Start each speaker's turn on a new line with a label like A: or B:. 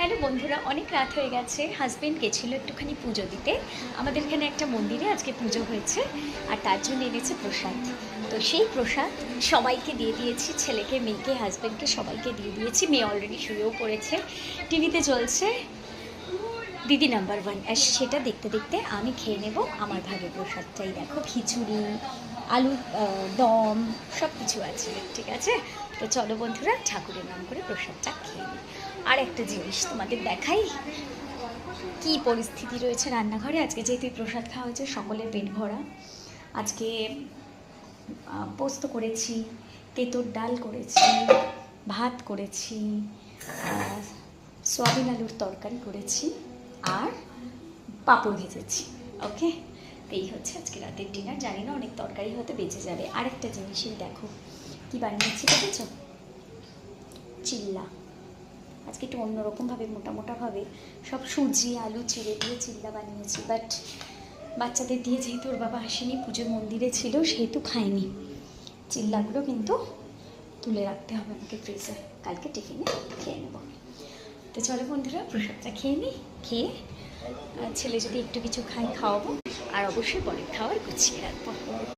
A: Hello বন্ধুরা, অনেক রাত হয়ে গেছে। হাজব্যান্ড গেছিলো একটুখানি পুজো দিতে। আমাদের এখানে একটা মন্দিরে আজকে পুজো হয়েছে, আর তার জন্য এনেছে প্রসাদ। তো সেই প্রসাদ সবাইকে দিয়ে দিয়েছি, ছেলেকে, মেয়েকে, হাজব্যান্ডকে সবাইকে দিয়ে দিয়েছি। মেয়ে অলরেডি শুয়েও পড়েছে, টিভিতে চলছে দিদি নাম্বার ওয়ান, আর সেটা দেখতে দেখতে আমি খেয়ে নেব আমার ভাগের প্রসাদটাই। দেখো, খিচুড়ি, আলু দম, সব কিছু আছে, ঠিক আছে? তো চলো বন্ধুরা, ঠাকুরের নাম করে প্রসাদটা খেয়ে নিই। আর একটা জিনিস তোমাদের দেখাই, কি পরিস্থিতি রয়েছে রান্নাঘরে। আজকে যেহেতু প্রসাদ খাওয়া হয়েছে, সকলের পেট ভরা। আজকে পোস্ত করেছি, তেঁতুর ডাল করেছি, ভাত করেছি, সয়াবিন আলুর তরকারি করেছি, আর পাঁপড় ভেজেছি। ওকে, তো এই হচ্ছে আজকে রাতের ডিনার। জানি না অনেক তরকারি হয়তো বেঁচে যাবে। আরেকটা জিনিসই দেখো কি বানিয়েছি, দেখেছ? চিল্লা। আজকে একটু অন্যরকমভাবে, মোটা মোটাভাবে সব সুজি আলু চিড়ে দিয়ে চিল্লা বানিয়েছি। বাট বাচ্চাদের দিয়ে, যেহেতু ওর বাবা আসেনি, পুজোর মন্দিরে ছিল, সেহেতু খায়নি। চিল্লাগুলো কিন্তু তুলে রাখতে হবে আমাকে ফ্রিজে, কালকে টিফিনে খেয়ে নেব। তো চলো বন্ধুরা, প্রসাদটা খেয়ে নিই। খেয়ে ছেলে যদি একটু কিছু খাই, খাওয়াবো, আর অবশ্যই পরের খাওয়ার গুছিয়ে রাখবো।